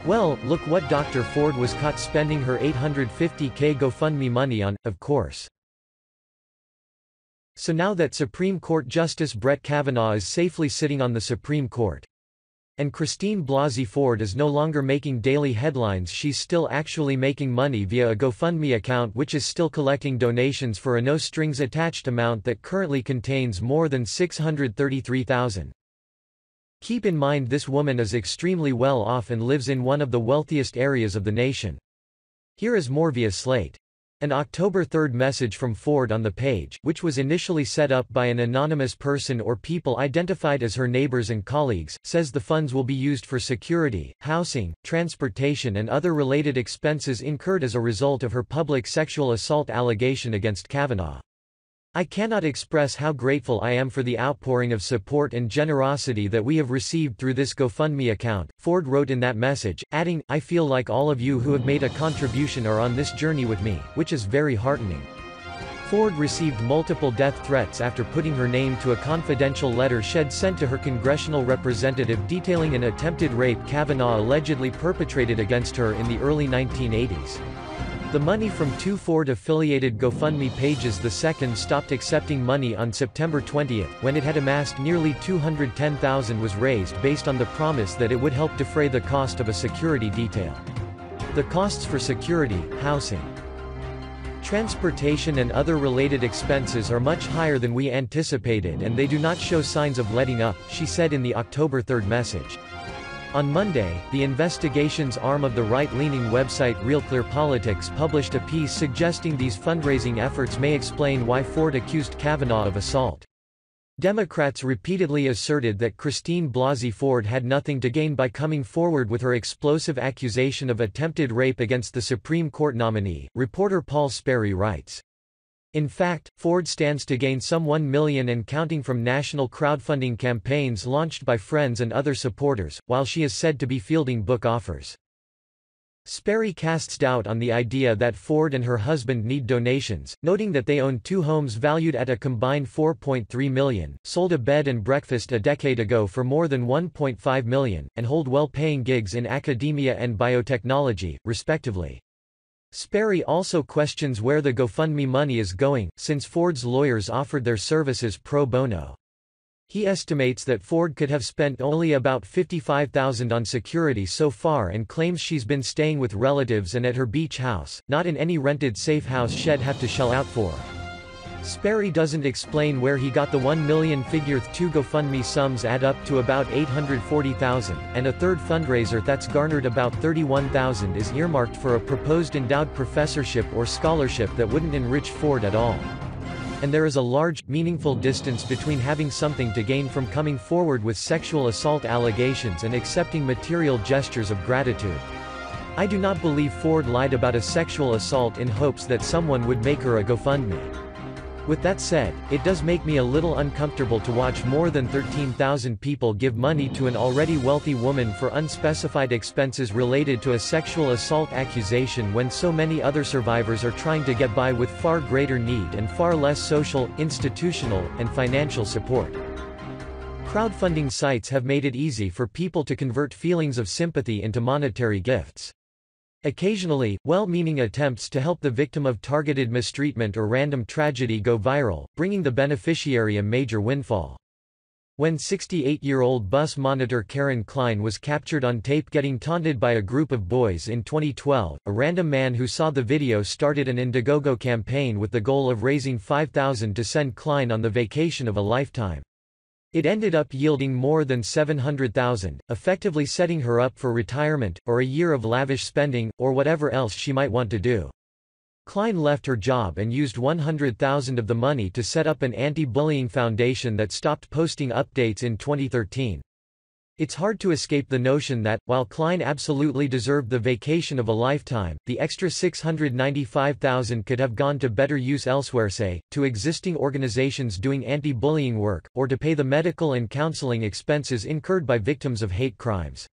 Well, look what Dr. Ford was caught spending her $850K GoFundMe money on, of course. So now that Supreme Court Justice Brett Kavanaugh is safely sitting on the Supreme Court, and Christine Blasey Ford is no longer making daily headlines, she's still actually making money via a GoFundMe account which is still collecting donations for a no-strings-attached amount that currently contains more than $633,000. Keep in mind this woman is extremely well off and lives in one of the wealthiest areas of the nation. Here is more via Slate. An October 3 message from Ford on the page, which was initially set up by an anonymous person or people identified as her neighbors and colleagues, says the funds will be used for security, housing, transportation and other related expenses incurred as a result of her public sexual assault allegation against Kavanaugh. I cannot express how grateful I am for the outpouring of support and generosity that we have received through this GoFundMe account, Ford wrote in that message, adding, I feel like all of you who have made a contribution are on this journey with me, which is very heartening. Ford received multiple death threats after putting her name to a confidential letter sent to her congressional representative detailing an attempted rape Kavanaugh allegedly perpetrated against her in the early 1980s. The money from two Ford-affiliated GoFundMe pages the second stopped accepting money on September 20, when it had amassed nearly $210,000 was raised based on the promise that it would help defray the cost of a security detail. The costs for security, housing, transportation and other related expenses are much higher than we anticipated and they do not show signs of letting up, she said in the October 3 message. On Monday, the investigations arm of the right-leaning website Real Clear Politics published a piece suggesting these fundraising efforts may explain why Ford accused Kavanaugh of assault. Democrats repeatedly asserted that Christine Blasey Ford had nothing to gain by coming forward with her explosive accusation of attempted rape against the Supreme Court nominee, reporter Paul Sperry writes. In fact, Ford stands to gain some $1 million and counting from national crowdfunding campaigns launched by friends and other supporters, while she is said to be fielding book offers. Sperry casts doubt on the idea that Ford and her husband need donations, noting that they own two homes valued at a combined $4.3 million, sold a bed and breakfast a decade ago for more than $1.5 million, and hold well-paying gigs in academia and biotechnology, respectively. Sperry also questions where the GoFundMe money is going, since Ford's lawyers offered their services pro bono. He estimates that Ford could have spent only about $55,000 on security so far and claims she's been staying with relatives and at her beach house, not in any rented safe house she'd have to shell out for. Sperry doesn't explain where he got the $1 million figure. Two GoFundMe sums add up to about $840,000, and a third fundraiser that's garnered about $31,000 is earmarked for a proposed endowed professorship or scholarship that wouldn't enrich Ford at all. And there is a large, meaningful distance between having something to gain from coming forward with sexual assault allegations and accepting material gestures of gratitude. I do not believe Ford lied about a sexual assault in hopes that someone would make her a GoFundMe. With that said, it does make me a little uncomfortable to watch more than 13,000 people give money to an already wealthy woman for unspecified expenses related to a sexual assault accusation when so many other survivors are trying to get by with far greater need and far less social, institutional, and financial support. Crowdfunding sites have made it easy for people to convert feelings of sympathy into monetary gifts. Occasionally, well-meaning attempts to help the victim of targeted mistreatment or random tragedy go viral, bringing the beneficiary a major windfall. When 68-year-old bus monitor Karen Klein was captured on tape getting taunted by a group of boys in 2012, a random man who saw the video started an Indiegogo campaign with the goal of raising $5,000 to send Klein on the vacation of a lifetime. It ended up yielding more than $700,000, effectively setting her up for retirement, or a year of lavish spending, or whatever else she might want to do. Klein left her job and used $100,000 of the money to set up an anti-bullying foundation that stopped posting updates in 2013. It's hard to escape the notion that, while Klein absolutely deserved the vacation of a lifetime, the extra $695,000 could have gone to better use elsewhere, say, to existing organizations doing anti-bullying work, or to pay the medical and counseling expenses incurred by victims of hate crimes.